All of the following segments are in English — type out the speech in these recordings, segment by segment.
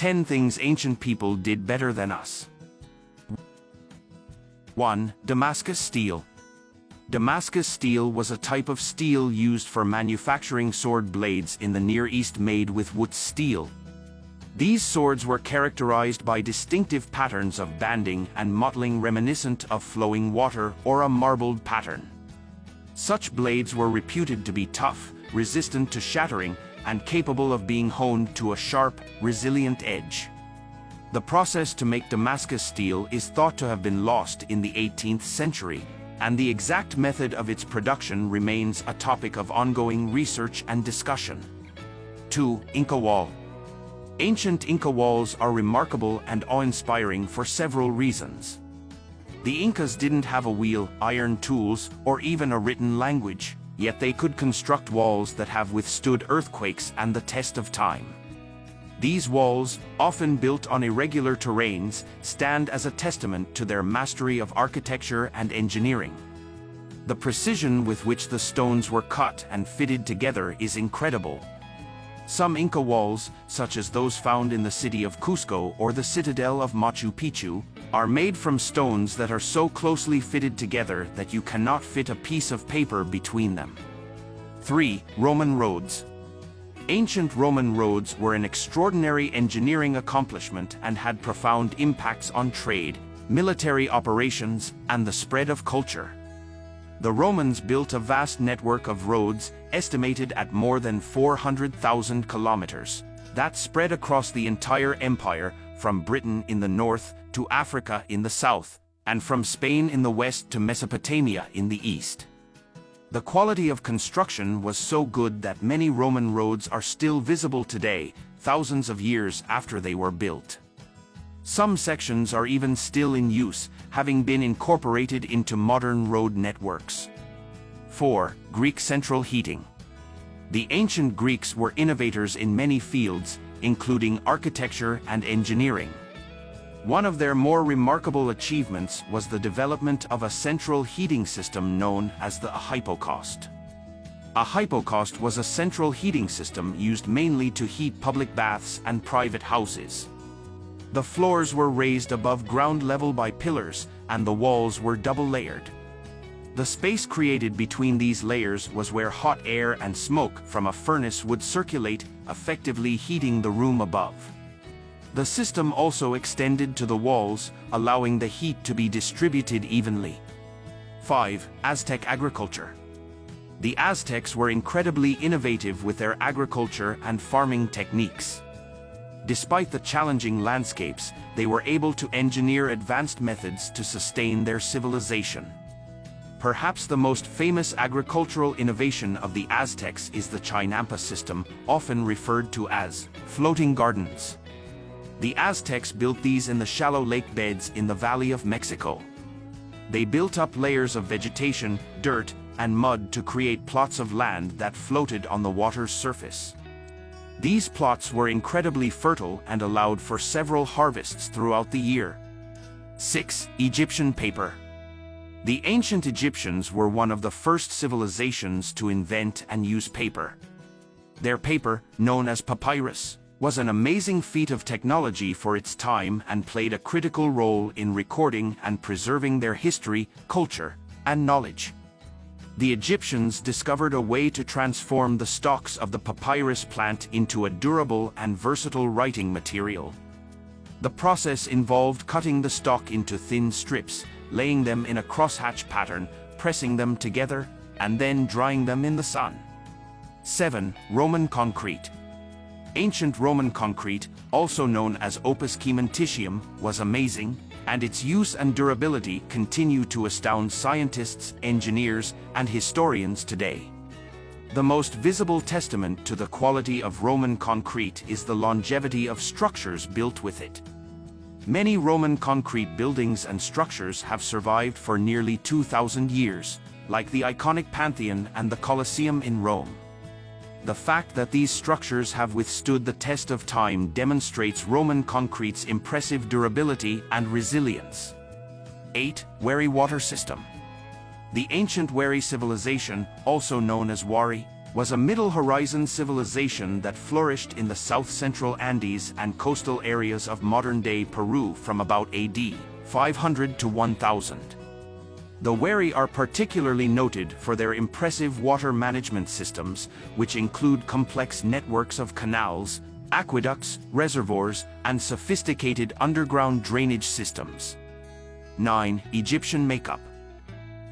10 things ancient people did better than us. 1. Damascus steel. Damascus steel was a type of steel used for manufacturing sword blades in the Near East made with wood steel. These swords were characterized by distinctive patterns of banding and mottling reminiscent of flowing water or a marbled pattern. Such blades were reputed to be tough, resistant to shattering, and capable of being honed to a sharp, resilient edge. The process to make Damascus steel is thought to have been lost in the 18th century, and the exact method of its production remains a topic of ongoing research and discussion. 2. Inca wall. Ancient Inca walls are remarkable and awe-inspiring for several reasons. The Incas didn't have a wheel, iron tools, or even a written language, yet they could construct walls that have withstood earthquakes and the test of time. These walls, often built on irregular terrains, stand as a testament to their mastery of architecture and engineering. The precision with which the stones were cut and fitted together is incredible. Some Inca walls, such as those found in the city of Cusco or the citadel of Machu Picchu, are made from stones that are so closely fitted together that you cannot fit a piece of paper between them. 3. Roman roads. Ancient Roman roads were an extraordinary engineering accomplishment and had profound impacts on trade, military operations, and the spread of culture. The Romans built a vast network of roads, estimated at more than 400,000 kilometers, that spread across the entire empire, from Britain in the north to Africa in the south, and from Spain in the west to Mesopotamia in the east. The quality of construction was so good that many Roman roads are still visible today, thousands of years after they were built. Some sections are even still in use, having been incorporated into modern road networks. 4. Greek central heating. The ancient Greeks were innovators in many fields, including architecture and engineering. One of their more remarkable achievements was the development of a central heating system known as the hypocaust. A hypocaust was a central heating system used mainly to heat public baths and private houses. The floors were raised above ground level by pillars, and the walls were double-layered. The space created between these layers was where hot air and smoke from a furnace would circulate, effectively heating the room above. The system also extended to the walls, allowing the heat to be distributed evenly. 5. Aztec agriculture. The Aztecs were incredibly innovative with their agriculture and farming techniques. Despite the challenging landscapes, they were able to engineer advanced methods to sustain their civilization. Perhaps the most famous agricultural innovation of the Aztecs is the Chinampa system, often referred to as floating gardens. The Aztecs built these in the shallow lake beds in the Valley of Mexico. They built up layers of vegetation, dirt, and mud to create plots of land that floated on the water's surface. These plots were incredibly fertile and allowed for several harvests throughout the year. 6. Egyptian paper. The ancient Egyptians were one of the first civilizations to invent and use paper. Their paper, known as papyrus, was an amazing feat of technology for its time and played a critical role in recording and preserving their history, culture, and knowledge. The Egyptians discovered a way to transform the stalks of the papyrus plant into a durable and versatile writing material. The process involved cutting the stalk into thin strips, laying them in a crosshatch pattern, pressing them together, and then drying them in the sun. 7. Roman concrete. Ancient Roman concrete, also known as opus cementitium, was amazing, and its use and durability continue to astound scientists, engineers, and historians today. The most visible testament to the quality of Roman concrete is the longevity of structures built with it. Many Roman concrete buildings and structures have survived for nearly 2,000 years, like the iconic Pantheon and the Colosseum in Rome. The fact that these structures have withstood the test of time demonstrates Roman concrete's impressive durability and resilience. 8. Wari water system. The ancient Wari civilization, also known as Wari, was a Middle Horizon civilization that flourished in the south-central Andes and coastal areas of modern-day Peru from about AD 500 to 1000. The Wari are particularly noted for their impressive water management systems, which include complex networks of canals, aqueducts, reservoirs, and sophisticated underground drainage systems. 9. Egyptian makeup.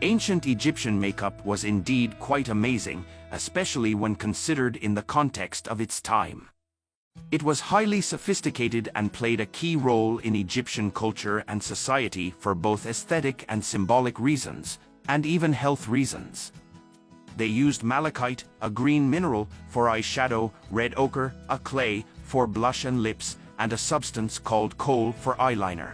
Ancient Egyptian makeup was indeed quite amazing, especially when considered in the context of its time. It was highly sophisticated and played a key role in Egyptian culture and society for both aesthetic and symbolic reasons, and even health reasons. They used malachite, a green mineral, for eyeshadow, red ochre, a clay, for blush and lips, and a substance called kohl for eyeliner.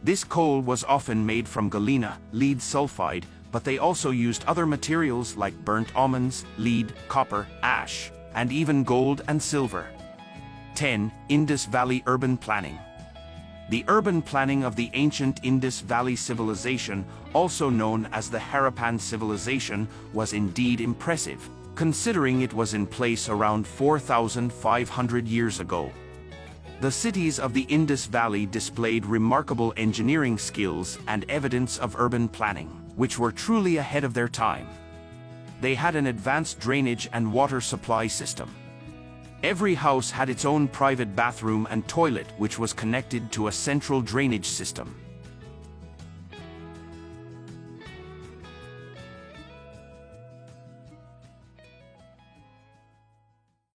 This kohl was often made from galena, lead sulfide, but they also used other materials like burnt almonds, lead, copper, ash, and even gold and silver. 10. Indus Valley urban planning. The urban planning of the ancient Indus Valley civilization, also known as the Harappan civilization, was indeed impressive, considering it was in place around 4,500 years ago. The cities of the Indus Valley displayed remarkable engineering skills and evidence of urban planning, which were truly ahead of their time. They had an advanced drainage and water supply system. Every house had its own private bathroom and toilet, which was connected to a central drainage system.